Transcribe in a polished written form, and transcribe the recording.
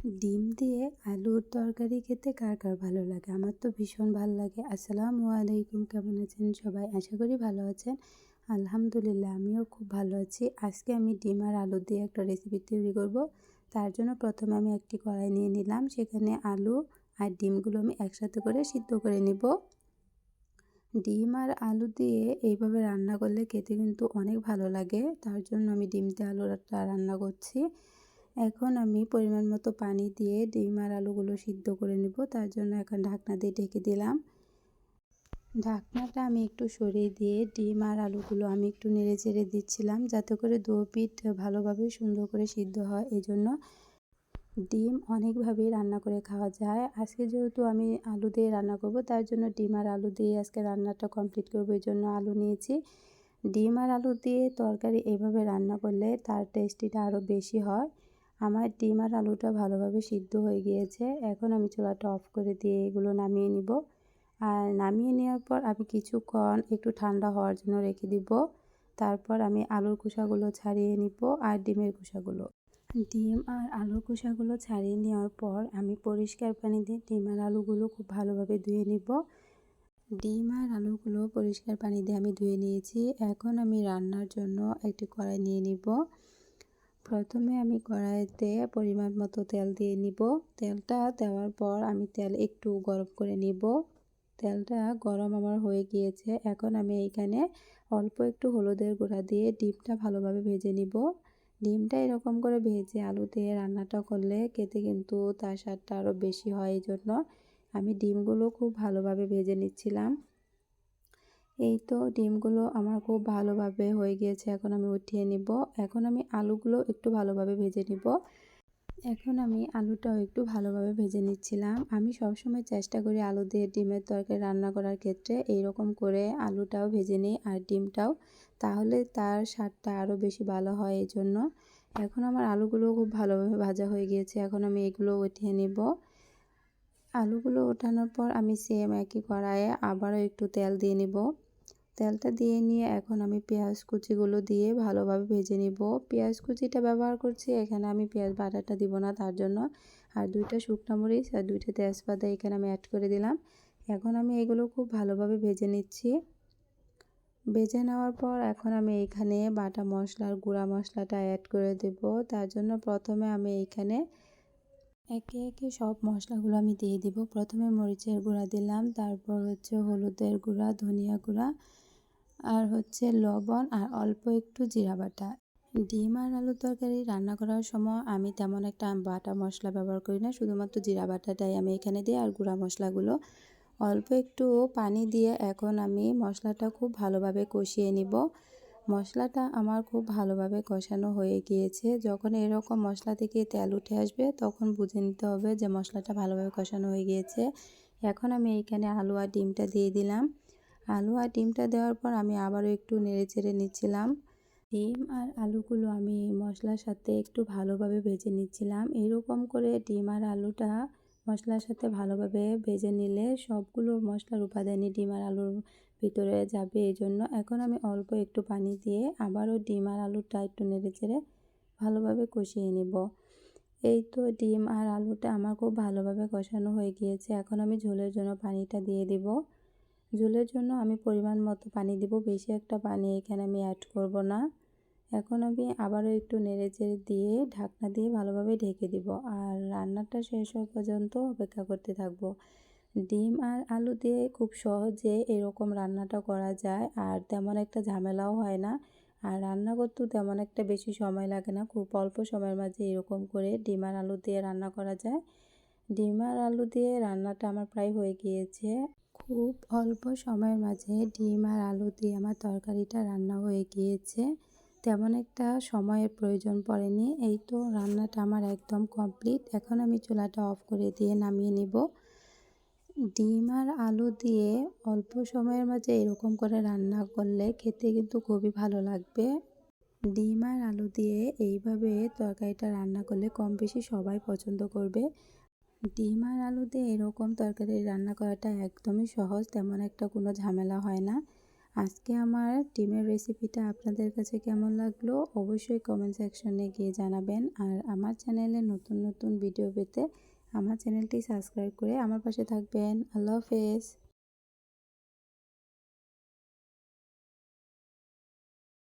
ডিম দিয়ে আলুর তরকারি খেতে কার কার ভালো লাগে? আমার তো ভীষণ ভালো লাগে। আসসালামু আলাইকুম, কেমন আছেন সবাই? আশা করি ভালো আছেন। আলহামদুলিল্লাহ, আমিও খুব ভালো আছি। আজকে আমি ডিম আর আলু দিয়ে একটা রেসিপি তৈরি করব। তার জন্য প্রথমে আমি একটি কড়াই নিয়ে নিলাম। সেখানে আলু আর ডিমগুলো আমি একসাথে করে সিদ্ধ করে নিব। ডিম আর আলু দিয়ে এইভাবে রান্না করলে খেতে কিন্তু অনেক ভালো লাগে। তার জন্য আমি ডিম দিয়ে আলুটা রান্না করছি। এখন আমি পরিমাণ মতো পানি দিয়ে ডিম আর আলুগুলো সিদ্ধ করে নেব। তার জন্য এখন ঢাকনা দিয়ে ঢেকে দিলাম। ঢাকনাটা আমি একটু সরিয়ে দিয়ে ডিম আর আলুগুলো আমি একটু নেড়ে চেড়ে দিচ্ছিলাম, যাতে করে দো পিঠ ভালোভাবে সুন্দর করে সিদ্ধ হয়। এই জন্য ডিম অনেকভাবেই রান্না করে খাওয়া যায়। আজকে যেহেতু আমি আলু দিয়ে রান্না করব, তার জন্য ডিম আর আলু দিয়ে আজকে রান্নাটা কমপ্লিট করব। এই জন্য আলু নিয়েছি। ডিম আর আলু দিয়ে তরকারি এইভাবে রান্না করলে তার টেস্টিটা আরও বেশি হয়। আমার ডিম আর আলুটা ভালোভাবে সিদ্ধ হয়ে গিয়েছে। এখন আমি চুলাটা অফ করে দিয়ে এগুলো নামিয়ে নিব। আর নামিয়ে নেওয়ার পর আমি কিছুক্ষণ একটু ঠান্ডা হওয়ার জন্য রেখে দিব। তারপর আমি আলুর খোসাগুলো ছাড়িয়ে নিব আর ডিমের খোসাগুলো। ডিম আর আলুর খোসাগুলো ছাড়িয়ে নেওয়ার পর আমি পরিষ্কার পানি দিয়ে ডিম আর আলুগুলো খুব ভালোভাবে ধুয়ে নিব। ডিম আর আলুগুলো পরিষ্কার পানি দিয়ে আমি ধুয়ে নিয়েছি। এখন আমি রান্নার জন্য একটি কড়াই নিয়ে নিব। প্রথমে আমি কড়াইতে পরিমাণ মতো তেল দিয়ে নিব। তেলটা দেওয়ার পর আমি তেল একটু গরম করে নিব। তেলটা গরম আমার হয়ে গিয়েছে। এখন আমি এইখানে অল্প একটু হলুদের গুঁড়া দিয়ে ডিমটা ভালোভাবে ভেজে নিব। ডিমটা এরকম করে ভেজে আলু দিয়ে রান্নাটা করলে খেতে কিন্তু তার স্বাদটা আরও বেশি হয়। এই জন্য আমি ডিমগুলো খুব ভালোভাবে ভেজে নিচ্ছিলাম। এই তো ডিমগুলো আমার খুব ভালোভাবে হয়ে গিয়েছে। এখন আমি উঠিয়ে নিব। এখন আমি আলুগুলো একটু ভালোভাবে ভেজে নিব। এখন আমি আলুটাও একটু ভালোভাবে ভেজে নিচ্ছিলাম। আমি সবসময় চেষ্টা করি আলু দিয়ে ডিমের তরকারি রান্না করার ক্ষেত্রে এইরকম করে আলুটাও ভেজে নিই আর ডিমটাও, তাহলে তার স্বাদটা আরও বেশি ভালো হয়। এই জন্য এখন আমার আলুগুলো খুব ভালোভাবে ভাজা হয়ে গিয়েছে। এখন আমি এগুলো উঠিয়ে নিব। আলুগুলো ওঠানোর পর আমি সেম একই কড়াইয়ে আবারও একটু তেল দিয়ে নিব। তেলটা দিয়ে নিয়ে এখন আমি পেঁয়াজ কুচিগুলো দিয়ে ভালোভাবে ভেজে নিব। পেঁয়াজ কুচিটা ব্যবহার করছি, এখানে আমি পেঁয়াজ বাটাটা দিব না, তার জন্য। আর 2টা শুকনো মরিচ আর 2টা তেজপাতা এখানে আমি অ্যাড করে দিলাম। এখন আমি এগুলো খুব ভালোভাবে ভেজে নিচ্ছি। ভেজে নেওয়ার পর এখন আমি এখানে বাটা মশলার গুঁড়া মশলাটা অ্যাড করে দেব। তার জন্য প্রথমে আমি এইখানে একে একে সব মশলাগুলো আমি দিয়ে দিব। প্রথমে মরিচের গুঁড়া দিলাম, তারপর হচ্ছে হলুদের গুঁড়া, ধনিয়া গুঁড়া, আর হচ্ছে লবণ আর অল্প একটু জিরা বাটা। ডিম আর আলু তরকারি রান্না করার সময় আমি তেমন একটা বাটা মশলা ব্যবহার করি না, শুধুমাত্র জিরা বাটাটাই আমি এখানে দিই আর গুঁড়া মশলাগুলো। অল্প একটু পানি দিয়ে এখন আমি মশলাটা খুব ভালোভাবে কষিয়ে নিব। মশলাটা আমার খুব ভালোভাবে কষানো হয়ে গিয়েছে। যখন এরকম মশলা থেকে তেল উঠে আসবে তখন বুঝে নিতে হবে যে মশলাটা ভালোভাবে কষানো হয়ে গিয়েছে। এখন আমি এইখানে আলু আর ডিমটা দিয়ে দিলাম। আলু আর ডিমটা দেওয়ার পর আমি আবারও একটু নেড়েচেড়ে নিচ্ছিলাম। ডিম আর আলুগুলো আমি মশলার সাথে একটু ভালোভাবে ভেজে নিচ্ছিলাম। এরকম করে ডিম আর আলুটা মশলার সাথে ভালোভাবে ভেজে নিলে সবগুলো মশলার উপাদানই ডিম আর আলুর ভিতরে যাবে। এই জন্য এখন আমি অল্প একটু পানি দিয়ে আবারও ডিম আর আলুটা একটু নেড়েচেড়ে ভালোভাবে কষিয়ে নেব। এই তো ডিম আর আলুটা আমার খুব ভালোভাবে কষানো হয়ে গিয়েছে। এখন আমি ঝোলের জন্য পানিটা দিয়ে দিব। ঝোলের জন্য আমি পরিমাণ মতো পানি দিব, বেশি একটা পানি এখানে আমি অ্যাড করব না। এখন আমি আবারও একটু নেড়েচেড়ে দিয়ে ঢাকনা দিয়ে ভালোভাবে ঢেকে দিব আর রান্নাটা শেষ হওয়া পর্যন্ত অপেক্ষা করতে থাকব। ডিম আর আলু দিয়ে খুব সহজে এরকম রান্নাটা করা যায় আর তেমন একটা ঝামেলাও হয় না। আর রান্না করতেও তেমন একটা বেশি সময় লাগে না, খুব অল্প সময়ের মাঝে এরকম করে ডিম আর আলু দিয়ে রান্না করা যায়। ডিম আর আলু দিয়ে রান্নাটা আমার প্রায় হয়ে গিয়েছে। খুব অল্প সময়ের মাঝে ডিম আর আলু দিয়ে আমার তরকারিটা রান্না হয়ে গিয়েছে। তেমন একটা সময়ের প্রয়োজন পড়েনি। এই তো রান্নাটা আমার একদম কমপ্লিট। এখন আমি চুলাটা অফ করে দিয়ে নামিয়ে নিব। ডিম আর আলু দিয়ে অল্প সময়ের মাঝে এরকম করে রান্না করলে খেতে কিন্তু খুবই ভালো লাগবে। ডিম আর আলু দিয়ে এইভাবে তরকারিটা রান্না করলে কম বেশি সবাই পছন্দ করবে। ডিম আর আলু দিয়ে এরকম তরকারি রান্না করাটা একদমই সহজ, তেমন একটা কোনো ঝামেলা হয় না। আজকে আমার ডিমের রেসিপিটা আপনাদের কাছে কেমন লাগলো অবশ্যই কমেন্ট সেকশনে গিয়ে জানাবেন। আর আমার চ্যানেলে নতুন নতুন ভিডিও পেতে আমার চ্যানেলটি সাবস্ক্রাইব করে আমার পাশে থাকবেন। আল্লাহ হাফেজ।